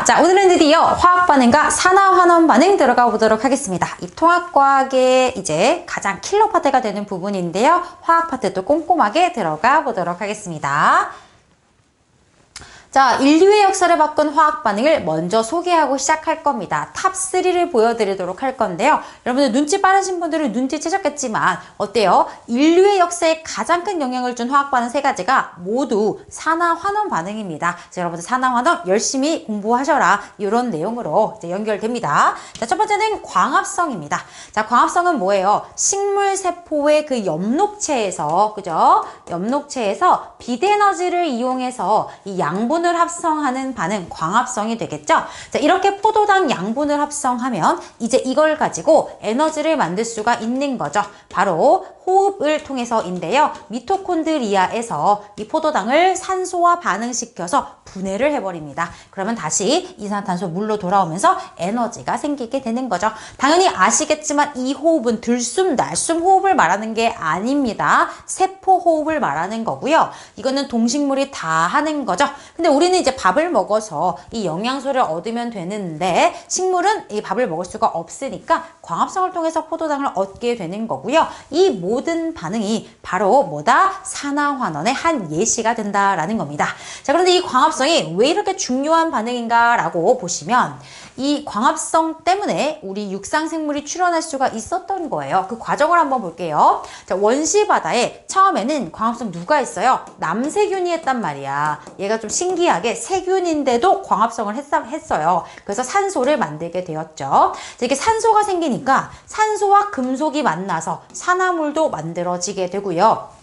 자, 오늘은 드디어 화학 반응과 산화 환원 반응 들어가 보도록 하겠습니다. 이 통합과학의 이제 가장 킬러 파트가 되는 부분인데요. 화학 파트도 꼼꼼하게 들어가 보도록 하겠습니다. 자, 인류의 역사를 바꾼 화학 반응을 먼저 소개하고 시작할 겁니다. 탑3를 보여드리도록 할 건데요. 여러분들 눈치 빠르신 분들은 눈치채셨겠지만 어때요? 인류의 역사에 가장 큰 영향을 준 화학 반응 3가지가 모두 산화 환원 반응입니다. 자, 여러분들 산화 환원 열심히 공부하셔라. 이런 내용으로 이제 연결됩니다. 자, 첫 번째는 광합성입니다. 자, 광합성은 뭐예요? 식물 세포의 그 엽록체에서, 그죠? 엽록체에서 빛에너지를 이용해서 이 양분을 합성하는 반응, 광합성이 되겠죠. 자, 이렇게 포도당 양분을 합성하면 이제 이걸 가지고 에너지를 만들 수가 있는 거죠. 바로 호흡을 통해서인데요. 미토콘드리아에서 이 포도당을 산소와 반응시켜서 분해를 해버립니다. 그러면 다시 이산화탄소 물로 돌아오면서 에너지가 생기게 되는 거죠. 당연히 아시겠지만 이 호흡은 들숨, 날숨 호흡을 말하는 게 아닙니다. 세포 호흡을 말하는 거고요. 이거는 동식물이 다 하는 거죠. 근데 우리는 이제 밥을 먹어서 이 영양소를 얻으면 되는데 식물은 이 밥을 먹을 수가 없으니까 광합성을 통해서 포도당을 얻게 되는 거고요. 이 모든 반응이 바로 뭐다? 산화환원의 한 예시가 된다라는 겁니다. 자, 그런데 이 광합성이 왜 이렇게 중요한 반응인가 라고 보시면 이 광합성 때문에 우리 육상생물이 출현할 수가 있었던 거예요. 그 과정을 한번 볼게요. 자, 원시바다에 처음에는 광합성 누가 했어요? 남세균이 했단 말이야. 얘가 좀 신기하게 세균인데도 광합성을 했어요. 그래서 산소를 만들게 되었죠. 자, 이렇게 산소가 생기니까 산소와 금속이 만나서 산화물도 만들어지게 되고요.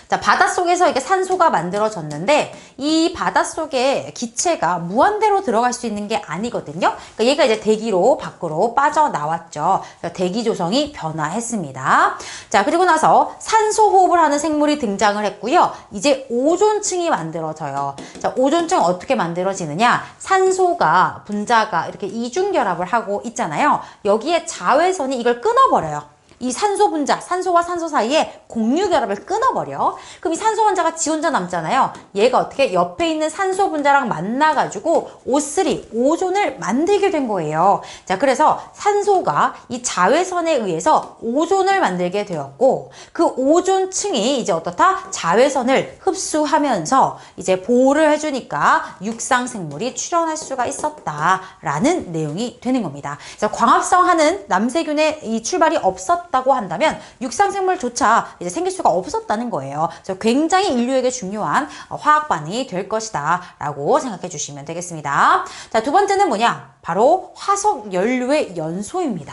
자, 바닷속에서 이게 산소가 만들어졌는데 이 바닷속에 기체가 무한대로 들어갈 수 있는 게 아니거든요. 그러니까 얘가 이제 대기로 밖으로 빠져나왔죠. 대기 조성이 변화했습니다. 자, 그리고 나서 산소 호흡을 하는 생물이 등장을 했고요. 이제 오존층이 만들어져요. 자, 오존층 어떻게 만들어지느냐? 산소가 분자가 이렇게 이중결합을 하고 있잖아요. 여기에 자외선이 이걸 끊어버려요. 이 산소 분자, 산소와 산소 사이에 공유 결합을 끊어버려. 그럼 이 산소 분자가 지 혼자 남잖아요. 얘가 어떻게 옆에 있는 산소 분자랑 만나가지고 O3, 오존을 만들게 된 거예요. 자, 그래서 산소가 이 자외선에 의해서 오존을 만들게 되었고, 그 오존층이 이제 어떻다? 자외선을 흡수하면서 이제 보호를 해주니까 육상생물이 출현할 수가 있었다라는 내용이 되는 겁니다. 그래서 광합성하는 남세균의 이 출발이 없었다고 한다면 육상생물조차 이제 생길 수가 없었다는 거예요. 그래서 굉장히 인류에게 중요한 화학 반응이 될 것이다 라고 생각해 주시면 되겠습니다. 자, 두 번째는 뭐냐? 바로 화석 연료의 연소입니다.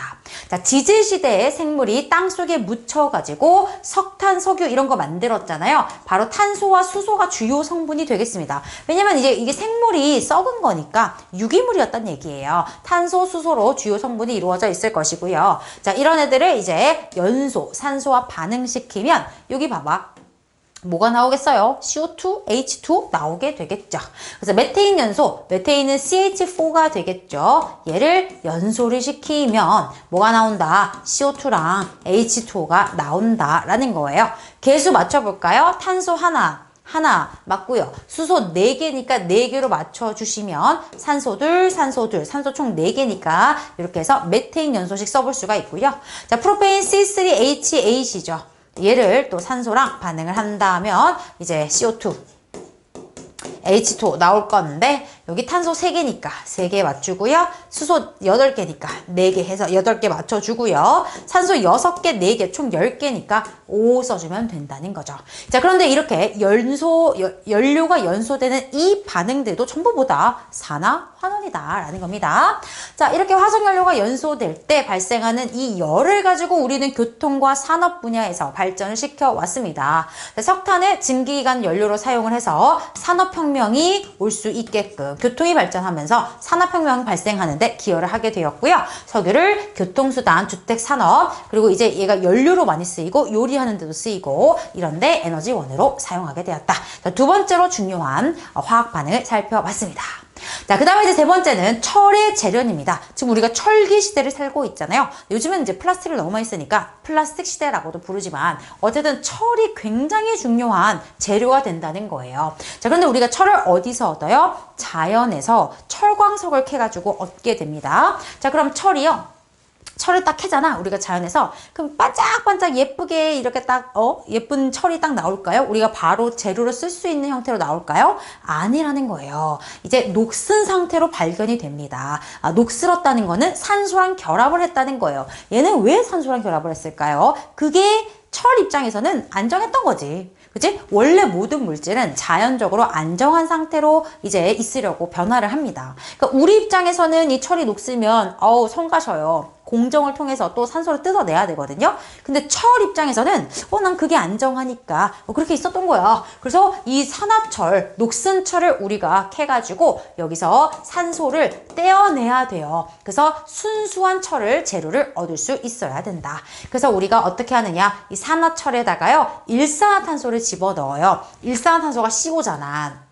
자, 지질 시대에 생물이 땅 속에 묻혀가지고 석탄, 석유 이런 거 만들었잖아요. 바로 탄소와 수소가 주요 성분이 되겠습니다. 왜냐면 이제 이게 생물이 썩은 거니까 유기물이었단 얘기예요. 탄소, 수소로 주요 성분이 이루어져 있을 것이고요. 자, 이런 애들을 이제 연소, 산소와 반응시키면 여기 봐봐. 뭐가 나오겠어요? CO2, H2 나오게 되겠죠. 그래서 메테인 연소, 메테인은 CH4가 되겠죠. 얘를 연소를 시키면 뭐가 나온다? CO2랑 H2가 나온다라는 거예요. 개수 맞춰볼까요? 탄소 하나 맞고요. 수소 4개니까 4개로 맞춰주시면 산소 둘, 산소 총 4개니까 이렇게 해서 메테인 연소식 써볼 수가 있고요. 자, 프로페인 C3H8이죠. 얘를 또 산소랑 반응을 한다면 이제 CO2, H2 나올 건데 여기 탄소 3개니까 3개 맞추고요. 수소 8개니까 4개 해서 8개 맞춰주고요. 산소 6개, 4개 총 10개니까 5 써주면 된다는 거죠. 자, 그런데 이렇게 연료가 연소되는 이 반응들도 전부보다 산화환원이다라는 겁니다. 자, 이렇게 화석연료가 연소될 때 발생하는 이 열을 가지고 우리는 교통과 산업 분야에서 발전을 시켜왔습니다. 석탄을 증기기관 연료로 사용을 해서 산업혁명이 올 수 있게끔 교통이 발전하면서 산업혁명이 발생하는데 기여를 하게 되었고요. 석유를 교통수단, 주택산업, 그리고 이제 얘가 연료로 많이 쓰이고 요리하는 데도 쓰이고 이런데 에너지원으로 사용하게 되었다. 자, 두 번째로 중요한 화학 반응을 살펴봤습니다. 자, 그 다음에 이제 세 번째는 철의 재련입니다. 지금 우리가 철기 시대를 살고 있잖아요. 요즘은 이제 플라스틱을 너무 많이 쓰니까 플라스틱 시대라고도 부르지만 어쨌든 철이 굉장히 중요한 재료가 된다는 거예요. 자, 그런데 우리가 철을 어디서 얻어요? 자연에서 철광석을 캐가지고 얻게 됩니다. 자, 그럼 철을 딱 캐잖아, 우리가 자연에서. 그럼 반짝반짝 예쁘게 이렇게 딱 예쁜 철이 딱 나올까요? 우리가 바로 재료로 쓸 수 있는 형태로 나올까요? 아니라는 거예요. 이제 녹슨 상태로 발견이 됩니다. 녹슬었다는 거는 산소랑 결합을 했다는 거예요. 얘는 왜 산소랑 결합을 했을까요? 그게 철 입장에서는 안정했던 거지. 그치? 원래 모든 물질은 자연적으로 안정한 상태로 이제 있으려고 변화를 합니다. 그러니까 우리 입장에서는 이 철이 녹슬면 손 가셔요. 공정을 통해서 또 산소를 뜯어내야 되거든요. 근데 철 입장에서는 난 그게 안정하니까 그렇게 있었던 거야. 그래서 이 산화철, 녹슨 철을 우리가 캐가지고 여기서 산소를 떼어내야 돼요. 그래서 순수한 철을 재료를 얻을 수 있어야 된다. 그래서 우리가 어떻게 하느냐, 이 산화철에다가요 일산화탄소를 집어넣어요. 일산화탄소가 CO 잖아.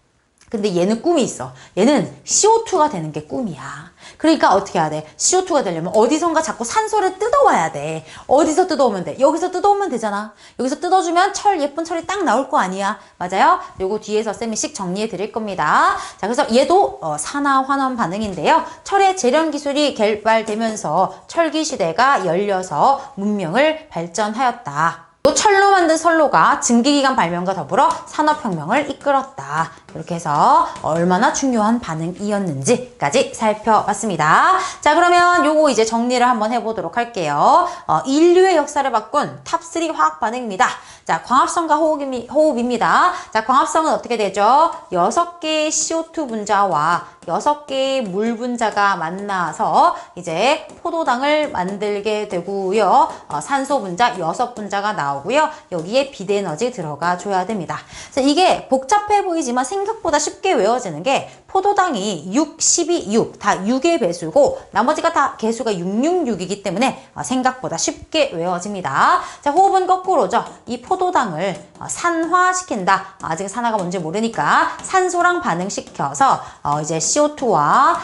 근데 얘는 꿈이 있어. 얘는 CO2가 되는 게 꿈이야. 그러니까 어떻게 해야 돼? CO2가 되려면 어디선가 자꾸 산소를 뜯어와야 돼. 어디서 뜯어오면 돼? 여기서 뜯어오면 되잖아. 여기서 뜯어주면 예쁜 철이 딱 나올 거 아니야. 맞아요? 요거 뒤에서 쌤이 씩 정리해 드릴 겁니다. 자, 그래서 얘도 산화환원 반응인데요. 철의 재련 기술이 개발되면서 철기 시대가 열려서 문명을 발전하였다. 또 철로 만든 선로가 증기기관 발명과 더불어 산업혁명을 이끌었다. 이렇게 해서 얼마나 중요한 반응이었는지까지 살펴봤습니다. 자, 그러면 요거 이제 정리를 한번 해보도록 할게요. 인류의 역사를 바꾼 탑3 화학 반응입니다. 자, 광합성과 호흡입니다. 자, 광합성은 어떻게 되죠? 6개의 CO2 분자와 6개의 물 분자가 만나서 이제 포도당을 만들게 되고요. 산소 분자 6분자가 나오고요. 여기에 비대에너지 들어가 줘야 됩니다. 자, 이게 복잡해 보이지만 생각보다 쉽게 외워지는 게 포도당이 6, 12, 6 다 6의 배수고 나머지가 다 개수가 666이기 때문에 생각보다 쉽게 외워집니다. 자, 호흡은 거꾸로죠. 이 포도당을 산화시킨다. 아직 산화가 뭔지 모르니까 산소랑 반응시켜서 이제 CO2와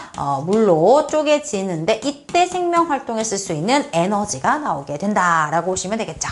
물로 쪼개지는데 이때 생명활동에 쓸 수 있는 에너지가 나오게 된다라고 보시면 되겠죠.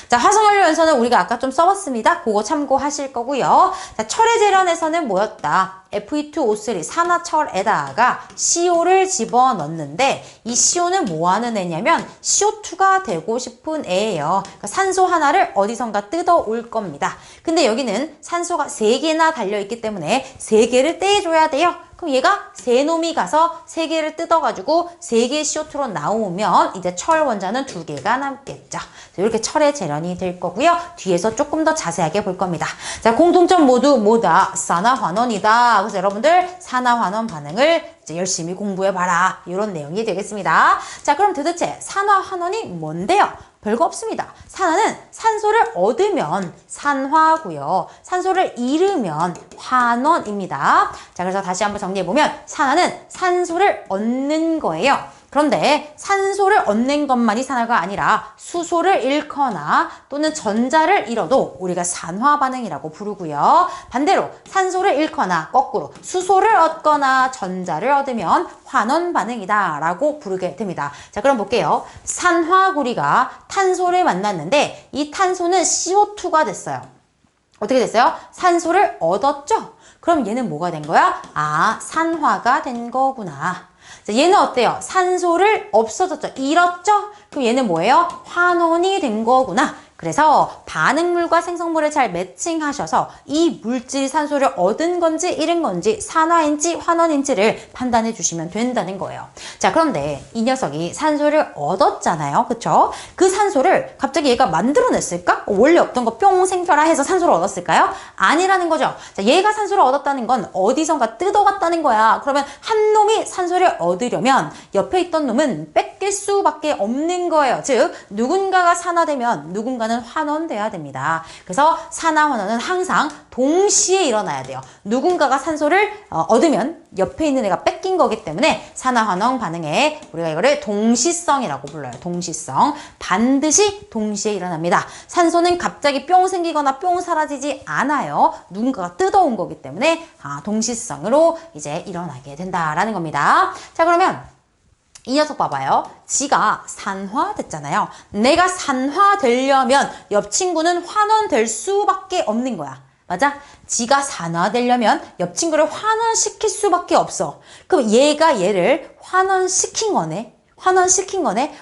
자, 화석연료연소는 우리가 아까 좀 써봤습니다. 그거 참고하실 거고요. 자, 철의 재련에서는 뭐였다? Fe2O3 산화철에다가 CO를 집어넣는데 이 CO는 뭐 하는 애냐면 CO2가 되고 싶은 애예요. 그러니까 산소 하나를 어디선가 뜯어올 겁니다. 근데 여기는 산소가 3개나 달려있기 때문에 3개를 떼줘야 돼요. 그럼 얘가 3놈이 가서 3개를 뜯어가지고 3개의 CO2로 나오면 이제 철 원자는 2개가 남겠죠. 이렇게 철의 재련이 될 거고요. 뒤에서 조금 더 자세하게 볼 겁니다. 자, 공통점 모두 뭐다? 산화환원이다. 그래서 여러분들 산화환원 반응을 이제 열심히 공부해봐라. 이런 내용이 되겠습니다. 자, 그럼 도대체 산화환원이 뭔데요? 별거 없습니다. 산화는 산소를 얻으면 산화고요. 산소를 잃으면 환원입니다. 자, 그래서 다시 한번 정리해보면 산화는 산소를 얻는 거예요. 그런데 산소를 얻는 것만이 산화가 아니라 수소를 잃거나 또는 전자를 잃어도 우리가 산화 반응이라고 부르고요. 반대로 산소를 잃거나 거꾸로 수소를 얻거나 전자를 얻으면 환원 반응이다 라고 부르게 됩니다. 자, 그럼 볼게요. 산화구리가 탄소를 만났는데 이 탄소는 CO2가 됐어요. 어떻게 됐어요? 산소를 얻었죠? 그럼 얘는 뭐가 된 거야? 산화가 된 거구나. 자, 얘는 어때요? 산소를 없어졌죠? 잃었죠? 그럼 얘는 뭐예요? 환원이 된 거구나. 그래서 반응물과 생성물을 잘 매칭하셔서 이 물질이 산소를 얻은 건지 잃은 건지 산화인지 환원인지를 판단해 주시면 된다는 거예요. 자, 그런데 이 녀석이 산소를 얻었잖아요. 그쵸? 그 산소를 갑자기 얘가 만들어냈을까? 원래 없던 거 뿅 생겨라 해서 산소를 얻었을까요? 아니라는 거죠. 자, 얘가 산소를 얻었다는 건 어디선가 뜯어갔다는 거야. 그러면 한 놈이 산소를 얻으려면 옆에 있던 놈은 시킬 수밖에 없는 거예요. 즉 누군가가 산화되면 누군가는 환원돼야 됩니다. 그래서 산화 환원은 항상 동시에 일어나야 돼요. 누군가가 산소를 얻으면 옆에 있는 애가 뺏긴 거기 때문에 산화 환원 반응에 우리가 이거를 동시성이라고 불러요. 동시성. 반드시 동시에 일어납니다. 산소는 갑자기 뿅 생기거나 뿅 사라지지 않아요. 누군가가 뜯어온 거기 때문에 동시성으로 이제 일어나게 된다라는 겁니다. 자, 그러면 이 녀석 봐봐요. 지가 산화됐잖아요. 내가 산화되려면 옆 친구는 환원될 수밖에 없는 거야. 맞아? 지가 산화되려면 옆 친구를 환원시킬 수밖에 없어. 그럼 얘가 얘를 환원시킨 거네.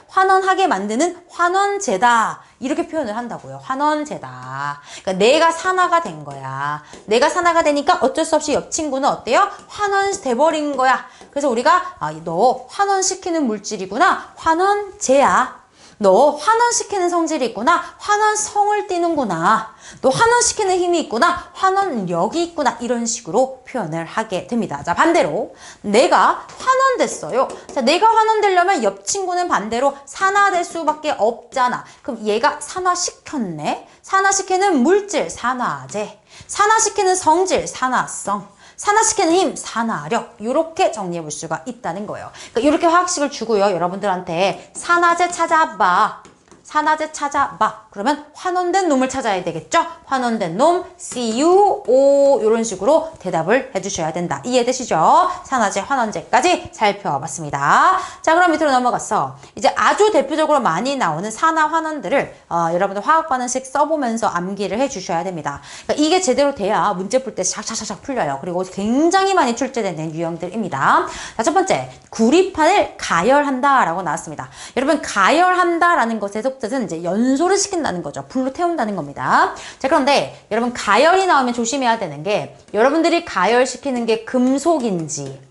환원하게 만드는 환원제다. 이렇게 표현을 한다고요. 환원제다. 그러니까 내가 산화가 된 거야. 내가 산화가 되니까 어쩔 수 없이 옆 친구는 어때요? 환원돼 버린 거야. 그래서 우리가 너 환원시키는 물질이구나. 환원제야. 너 환원시키는 성질이 있구나. 환원성을 띠는구나. 너 환원시키는 힘이 있구나. 환원력이 있구나. 이런 식으로 표현을 하게 됩니다. 자, 반대로 내가 환원됐어요. 자, 내가 환원되려면 옆 친구는 반대로 산화될 수밖에 없잖아. 그럼 얘가 산화시켰네. 산화시키는 물질, 산화제. 산화시키는 성질, 산화성. 산화시키는 힘, 산화력. 이렇게 정리해 볼 수가 있다는 거예요. 그러니까 이렇게 화학식을 주고요. 여러분들한테 산화제 찾아봐. 산화제 찾아봐. 그러면 환원된 놈을 찾아야 되겠죠? 환원된 놈, CuO 이런 식으로 대답을 해주셔야 된다. 이해되시죠? 산화제, 환원제까지 살펴봤습니다. 자, 그럼 밑으로 넘어가서 이제 아주 대표적으로 많이 나오는 산화 환원들을 여러분들 화학 반응식 써보면서 암기를 해주셔야 됩니다. 그러니까 이게 제대로 돼야 문제 풀 때 샥샥샥 풀려요. 그리고 굉장히 많이 출제되는 유형들입니다. 자, 첫 번째, 구리판을 가열한다라고 나왔습니다. 여러분, 가열한다라는 것의 속뜻은 이제 연소를 시킨다는 거죠. 불로 태운다는 겁니다. 자, 그런데 여러분 가열이 나오면 조심해야 되는 게 여러분들이 가열시키는 게 금속인지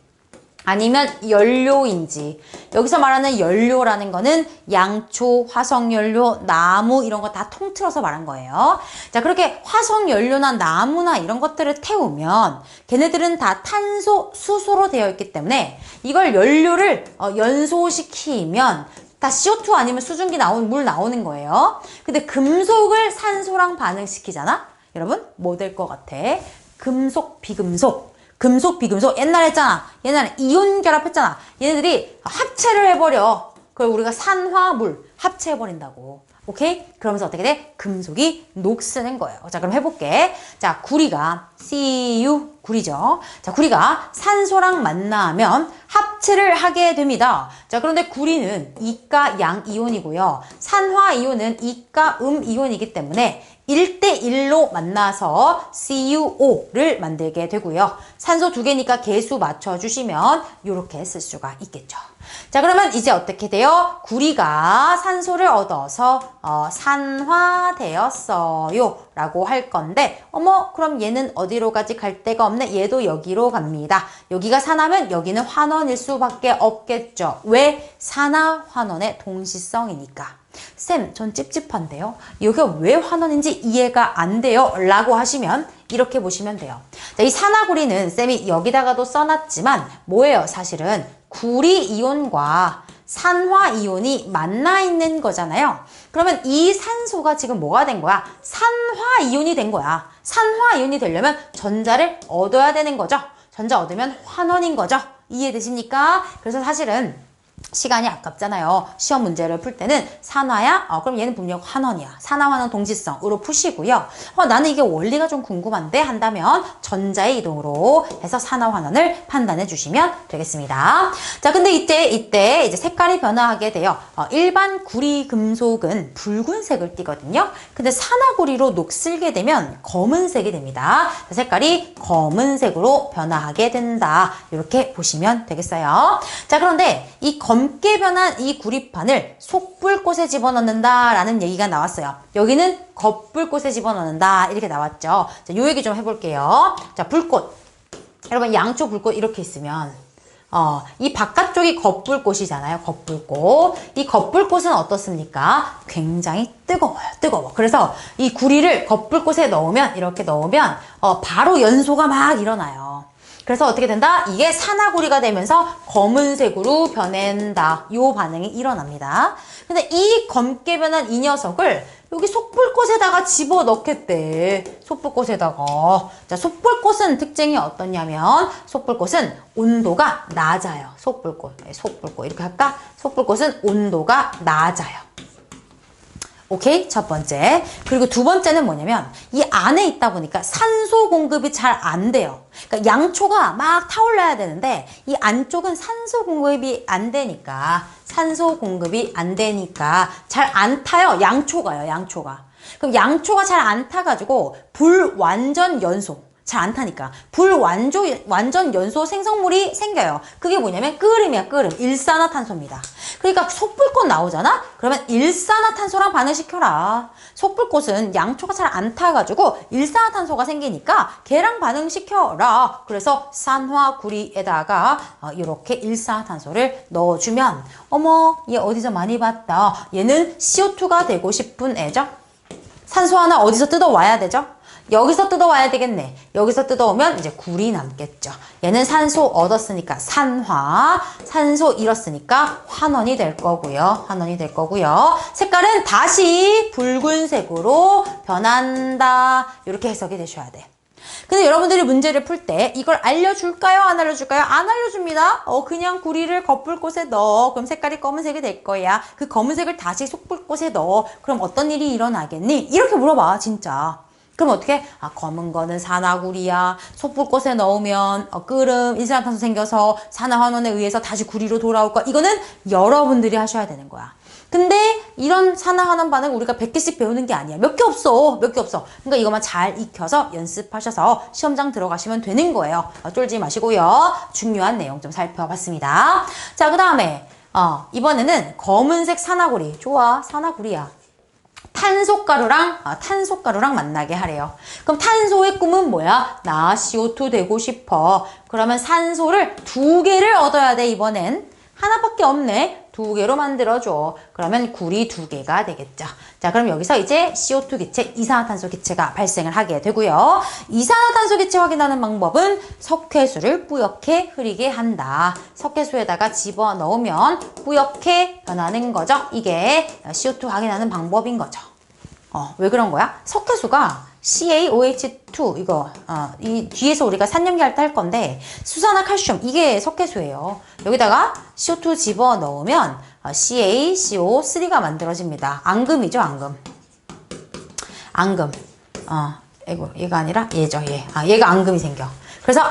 아니면 연료인지 여기서 말하는 연료라는 거는 양초, 화석연료, 나무 이런 거 다 통틀어서 말한 거예요. 자, 그렇게 화석연료나 나무나 이런 것들을 태우면 걔네들은 다 탄소, 수소로 되어 있기 때문에 이걸 연료를 연소시키면 다 CO2 아니면 수증기 물 나오는 거예요. 근데 금속을 산소랑 반응시키잖아? 여러분, 뭐 될 것 같아? 금속, 비금속. 금속, 비금속. 옛날에 했잖아. 옛날에 이온 결합했잖아. 얘네들이 합체를 해버려. 그걸 우리가 산화물 합체해버린다고. 오케이? 그러면서 어떻게 돼? 금속이 녹쓰는 거예요. 자, 그럼 해볼게. 자, 구리가 Cu, 구리죠. 자, 구리가 산소랑 만나면 합체를 하게 됩니다. 자, 그런데 구리는 이가 양이온이고요. 산화이온은 이가 음이온이기 때문에 1대1로 만나서 CuO를 만들게 되고요. 산소 두 개니까 개수 맞춰주시면 이렇게 쓸 수가 있겠죠. 자, 그러면 이제 어떻게 돼요? 구리가 산소를 얻어서 산화되었어요 라고 할 건데 어머, 그럼 얘는 어디로 가지? 갈 데가 없네. 얘도 여기로 갑니다. 여기가 산화면 여기는 환원일 수밖에 없겠죠. 왜? 산화 환원의 동시성이니까. 쌤, 전 찝찝한데요. 여기가 왜 환원인지 이해가 안 돼요 라고 하시면 이렇게 보시면 돼요. 자, 이 산화구리는 쌤이 여기다가도 써놨지만 뭐예요? 사실은 구리이온과 산화이온이 만나 있는 거잖아요. 그러면 이 산소가 지금 뭐가 된 거야? 산화이온이 된 거야. 산화이온이 되려면 전자를 얻어야 되는 거죠. 전자 얻으면 환원인 거죠. 이해되십니까? 그래서 사실은 시간이 아깝잖아요. 시험 문제를 풀 때는 산화야? 그럼 얘는 분명 환원이야. 산화환원 동시성으로 푸시고요. 나는 이게 원리가 좀 궁금한데 한다면 전자의 이동으로 해서 산화환원을 판단해 주시면 되겠습니다. 자, 근데 이때 이제 색깔이 변화하게 돼요. 일반 구리 금속은 붉은색을 띠거든요. 근데 산화구리로 녹슬게 되면 검은색이 됩니다. 색깔이 검은색으로 변화하게 된다. 이렇게 보시면 되겠어요. 자, 그런데 이 검게 변한 이 구리판을 속불꽃에 집어넣는다라는 얘기가 나왔어요. 여기는 겉불꽃에 집어넣는다 이렇게 나왔죠. 자, 요 얘기 좀 해볼게요. 자, 불꽃. 여러분, 양초 불꽃 이렇게 있으면 이 바깥쪽이 겉불꽃이잖아요. 겉불꽃. 이 겉불꽃은 어떻습니까? 굉장히 뜨거워요. 뜨거워. 그래서 이 구리를 겉불꽃에 넣으면 이렇게 넣으면 바로 연소가 막 일어나요. 그래서 어떻게 된다? 이게 산화구리가 되면서 검은색으로 변한다. 요 반응이 일어납니다. 근데 이 검게 변한 이 녀석을 여기 속불꽃에다가 집어넣겠대. 속불꽃에다가. 자, 속불꽃은 특징이 어떠냐면 속불꽃은 온도가 낮아요. 속불꽃. 속불꽃. 이렇게 할까? 속불꽃은 온도가 낮아요. 오케이? 첫 번째. 그리고 두 번째는 뭐냐면 이 안에 있다 보니까 산소 공급이 잘 안 돼요. 그러니까 양초가 막 타올라야 되는데 이 안쪽은 산소 공급이 안 되니까 잘 안 타요. 양초가요. 양초가. 그럼 양초가 잘 안 타가지고 불완전 연소. 잘 안 타니까 완전 연소 생성물이 생겨요. 그게 뭐냐면 끓음이야. 끓음. 일산화탄소입니다. 그러니까 속불꽃 나오잖아? 그러면 일산화탄소랑 반응시켜라. 속불꽃은 양초가 잘 안 타가지고 일산화탄소가 생기니까 걔랑 반응시켜라. 그래서 산화구리에다가 이렇게 일산화탄소를 넣어주면 어머 얘 어디서 많이 봤다. 얘는 CO2가 되고 싶은 애죠. 산소 하나 어디서 뜯어와야 되죠? 여기서 뜯어와야 되겠네. 여기서 뜯어오면 이제 굴이 남겠죠. 얘는 산소 얻었으니까 산화, 산소 잃었으니까 환원이 될 거고요. 환원이 될 거고요. 색깔은 다시 붉은색으로 변한다. 이렇게 해석이 되셔야 돼. 근데 여러분들이 문제를 풀 때 이걸 알려줄까요? 안 알려줄까요? 안 알려줍니다. 그냥 구리를 겉불꽃에 넣어. 그럼 색깔이 검은색이 될 거야. 그 검은색을 다시 속불꽃에 넣어. 그럼 어떤 일이 일어나겠니? 이렇게 물어봐, 진짜. 그럼 어떻게? 검은 거는 산화구리야. 속불꽃에 넣으면 끓음, 일산화탄소 생겨서 산화환원에 의해서 다시 구리로 돌아올 거야. 이거는 여러분들이 하셔야 되는 거야. 근데 이런 산화환원 반응 우리가 100개씩 배우는 게 아니야. 몇 개 없어. 몇 개 없어. 그러니까 이것만 잘 익혀서 연습하셔서 시험장 들어가시면 되는 거예요. 쫄지 마시고요. 중요한 내용 좀 살펴봤습니다. 자, 그 다음에 이번에는 검은색 산화구리. 좋아. 산화구리야. 탄소가루랑 만나게 하래요. 그럼 탄소의 꿈은 뭐야? 나 CO2 되고 싶어. 그러면 산소를 2개를 얻어야 돼, 이번엔. 하나밖에 없네. 2개로 만들어줘. 그러면 구리 2개가 되겠죠. 자, 그럼 여기서 이제 CO2 기체, 이산화탄소 기체가 발생을 하게 되고요. 이산화탄소 기체 확인하는 방법은 석회수를 뿌옇게 흐리게 한다. 석회수에다가 집어넣으면 뿌옇게 변하는 거죠. 이게 CO2 확인하는 방법인 거죠. 왜 그런 거야? 석회수가 CaOH2 이거 이 뒤에서 우리가 산염기할 때 할 건데 수산화 칼슘 이게 석회수예요. 여기다가 CO2 집어넣으면 CaCO3가 만들어집니다. 앙금이죠, 앙금. 앙금. 얘가 아니라 얘죠, 얘. 얘가 앙금이 생겨. 그래서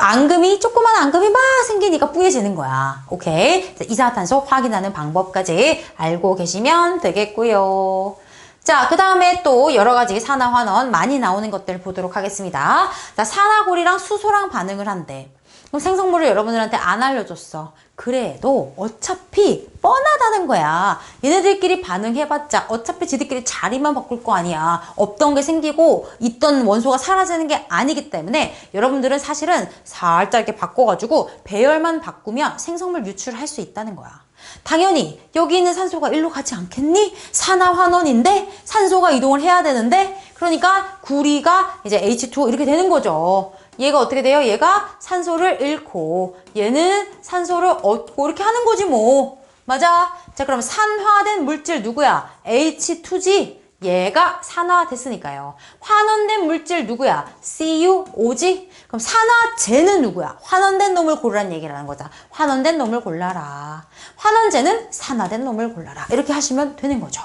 조그만 앙금이 막 생기니까 뿌얘지는 거야. 오케이. 이산화탄소 확인하는 방법까지 알고 계시면 되겠고요. 자, 그 다음에 또 여러 가지 산화환원 많이 나오는 것들을 보도록 하겠습니다. 자, 산화구리랑 수소랑 반응을 한대. 그럼 생성물을 여러분들한테 안 알려줬어. 그래도 어차피 뻔하다는 거야. 얘네들끼리 반응해봤자 어차피 지들끼리 자리만 바꿀 거 아니야. 없던 게 생기고 있던 원소가 사라지는 게 아니기 때문에 여러분들은 사실은 살짝 이렇게 바꿔가지고 배열만 바꾸면 생성물 유출할 수 있다는 거야. 당연히 여기 있는 산소가 일로 가지 않겠니? 산화환원인데 산소가 이동을 해야 되는데 그러니까 구리가 이제 H2O 이렇게 되는 거죠. 얘가 어떻게 돼요? 얘가 산소를 잃고 얘는 산소를 얻고 이렇게 하는 거지 뭐. 맞아. 자, 그럼 산화된 물질 누구야? H2G. 얘가 산화됐으니까요. 환원된 물질 누구야? CuO지? 그럼 산화제는 누구야? 환원된 놈을 고르라는 얘기를 하는 거다. 환원된 놈을 골라라. 환원제는 산화된 놈을 골라라. 이렇게 하시면 되는 거죠.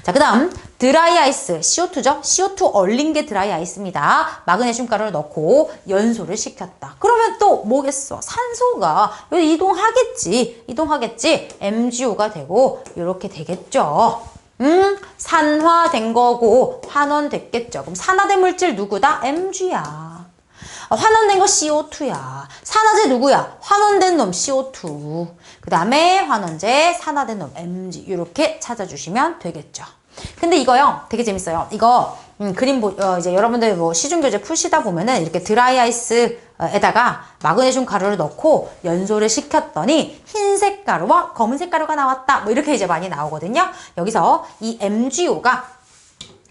자, 그 다음 드라이 아이스, CO2죠? CO2 얼린 게 드라이 아이스입니다. 마그네슘 가루를 넣고 연소를 시켰다. 그러면 또 뭐겠어? 산소가 여기 이동하겠지. MgO가 되고 이렇게 되겠죠. 산화된 거고 환원됐겠죠. 그럼 산화된 물질 누구다? Mg야. 환원된 거 CO2야. 산화제 누구야? 환원된 놈 CO2. 그 다음에 환원제, 산화된 놈 Mg. 이렇게 찾아주시면 되겠죠. 근데 이거요, 되게 재밌어요. 이거 그림 이제 여러분들 뭐 시중교재 푸시다 보면은 이렇게 드라이 아이스에다가 마그네슘 가루를 넣고 연소를 시켰더니 흰색 가루와 검은색 가루가 나왔다. 뭐 이렇게 이제 많이 나오거든요. 여기서 이 MgO가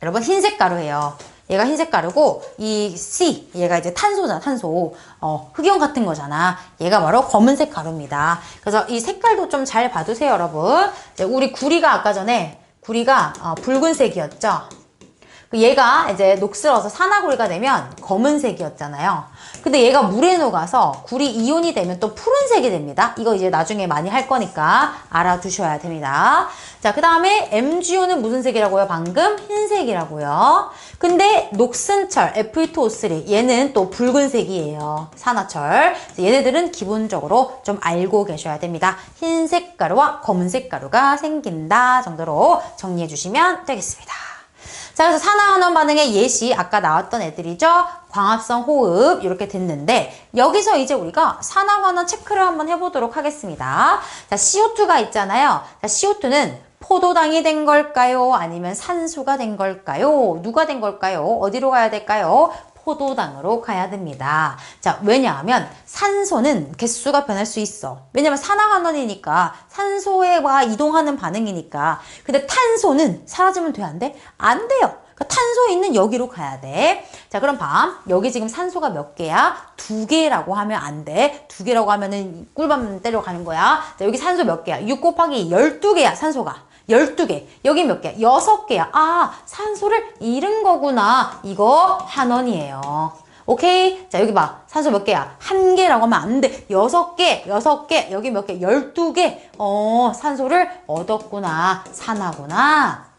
여러분 흰색 가루예요. 얘가 흰색 가루고 이 C 얘가 이제 탄소잖아. 탄소. 흑연 같은 거잖아. 얘가 바로 검은색 가루입니다. 그래서 이 색깔도 좀 잘 봐두세요, 여러분. 이제 우리 구리가 아까 전에 구리가 붉은색이었죠. 얘가 이제 녹슬어서 산화구리가 되면 검은색이었잖아요. 근데 얘가 물에 녹아서 구리 이온이 되면 또 푸른색이 됩니다. 이거 이제 나중에 많이 할 거니까 알아두셔야 됩니다. 자, 그 다음에 MgO는 무슨 색이라고요? 방금 흰색이라고요. 근데 녹슨 철 Fe2O3 얘는 또 붉은색이에요. 산화철. 얘네들은 기본적으로 좀 알고 계셔야 됩니다. 흰색 가루와 검은색 가루가 생긴다 정도로 정리해 주시면 되겠습니다. 자, 그래서 산화환원 반응의 예시 아까 나왔던 애들이죠. 광합성 호흡 이렇게 됐는데 여기서 이제 우리가 산화환원 체크를 한번 해보도록 하겠습니다. 자, CO2가 있잖아요. 자, CO2는 포도당이 된 걸까요? 아니면 산소가 된 걸까요? 누가 된 걸까요? 어디로 가야 될까요? 포도당으로 가야 됩니다. 자, 왜냐하면 산소는 개수가 변할 수 있어. 왜냐면 산화환원이니까 산소에와 이동하는 반응이니까. 근데 탄소는 사라지면 돼? 안 돼? 안 돼요. 그러니까 탄소 있는 여기로 가야 돼. 자, 그럼 여기 지금 산소가 몇 개야? 2개라고 하면 안 돼. 2개라고 하면은 꿀밤 때려 가는 거야. 자, 여기 산소 몇 개야? 6 곱하기 12개야, 산소가. 12개. 여기 몇 개? 6개야. 아, 산소를 잃은 거구나. 이거 환원이에요. 오케이? 자, 여기 봐. 산소 몇 개야? 1개라고 하면 안 돼. 6개, 6개. 여기 몇 개? 12개. 산소를 얻었구나. 산화구나.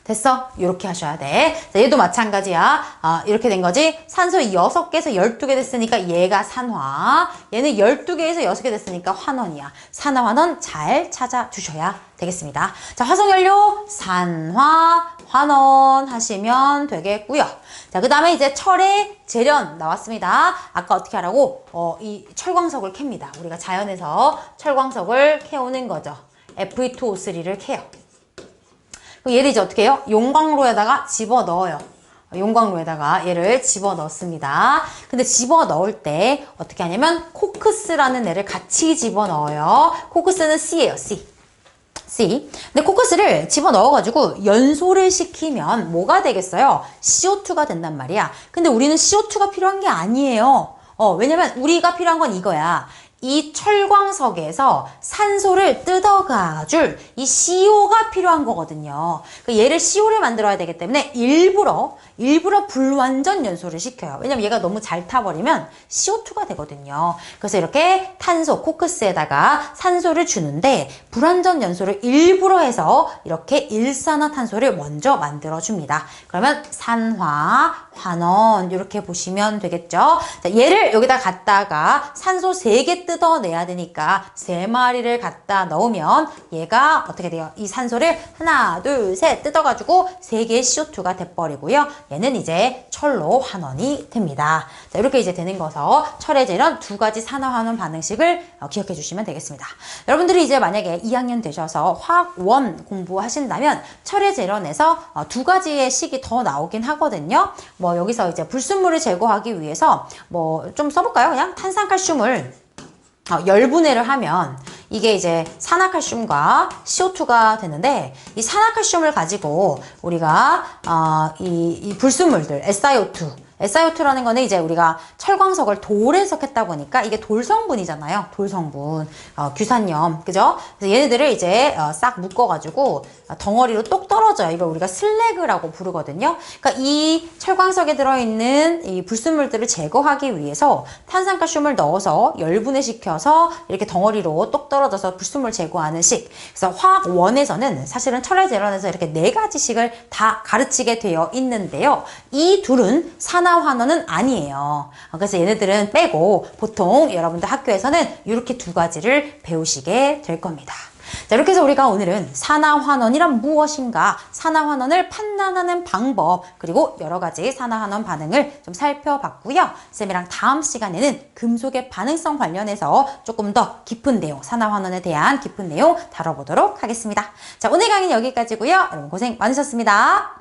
됐어? 이렇게 하셔야 돼. 자, 얘도 마찬가지야. 이렇게 된 거지. 산소 6개에서 12개 됐으니까 얘가 산화. 얘는 12개에서 6개 됐으니까 환원이야. 산화, 환원 잘 찾아주셔야 되겠습니다. 자, 화석연료, 산화, 환원 하시면 되겠고요. 자, 그 다음에 이제 철의 재련 나왔습니다. 아까 어떻게 하라고? 이 철광석을 캡니다. 우리가 자연에서 철광석을 캐오는 거죠. Fe2O3를 캐요. 얘를 이제 어떻게 해요? 용광로에다가 집어넣어요. 용광로에다가 얘를 집어넣습니다. 근데 집어넣을 때 어떻게 하냐면 코크스라는 애를 같이 집어넣어요. 코크스는 C예요. C. 근데 코크스를 집어넣어가지고 연소를 시키면 뭐가 되겠어요? CO2가 된단 말이야. 근데 우리는 CO2가 필요한 게 아니에요. 왜냐면 우리가 필요한 건 이거야. 이 철광석에서 산소를 뜯어가 줄 이 CO가 필요한 거거든요. 얘를 CO를 만들어야 되기 때문에 일부러 불완전 연소를 시켜요. 왜냐면 얘가 너무 잘 타버리면 CO2가 되거든요. 그래서 이렇게 탄소, 코크스에다가 산소를 주는데 불완전 연소를 일부러 해서 이렇게 일산화탄소를 먼저 만들어줍니다. 그러면 산화, 환원 이렇게 보시면 되겠죠. 자, 얘를 여기다 갖다가 산소 3개 뜯어내야 되니까 3마리를 갖다 넣으면 얘가 어떻게 돼요? 이 산소를 하나, 둘, 셋 뜯어가지고 3개의 CO2가 돼버리고요. 얘는 이제 철로 환원이 됩니다. 자, 이렇게 이제 되는 거서 철의 재련 2가지 산화환원 반응식을 기억해 주시면 되겠습니다. 여러분들이 이제 만약에 2학년 되셔서 화학 1 공부하신다면 철의 재련에서 2가지의 식이 더 나오긴 하거든요. 뭐 여기서 이제 불순물을 제거하기 위해서 뭐 좀 써볼까요? 그냥 탄산칼슘을 열분해를 하면 이게 이제 산화칼슘과 CO2가 되는데 이 산화칼슘을 가지고 우리가 이 불순물들 SiO2라는 거는 이제 우리가 철광석을 돌에서 캤다 보니까 이게 돌성분이잖아요. 돌성분. 규산염. 그죠? 그래서 얘네들을 이제 싹 묶어가지고 덩어리로 똑 떨어져요. 이걸 우리가 슬래그라고 부르거든요. 그러니까 이 철광석에 들어있는 이 불순물들을 제거하기 위해서 탄산칼슘을 넣어서 열분해시켜서 이렇게 덩어리로 똑 떨어져서 불순물 제거하는 식. 그래서 화학 1에서는 사실은 철의 재련에서 이렇게 4가지씩을 다 가르치게 되어 있는데요. 이 둘은 산화환원은 아니에요. 그래서 얘네들은 빼고 보통 여러분들 학교에서는 이렇게 2가지를 배우시게 될 겁니다. 자, 이렇게 해서 우리가 오늘은 산화환원이란 무엇인가, 산화환원을 판단하는 방법, 그리고 여러 가지 산화환원 반응을 좀 살펴봤고요. 쌤이랑 다음 시간에는 금속의 반응성 관련해서 조금 더 깊은 내용, 산화환원에 대한 깊은 내용 다뤄보도록 하겠습니다. 자, 오늘 강의는 여기까지고요. 여러분 고생 많으셨습니다.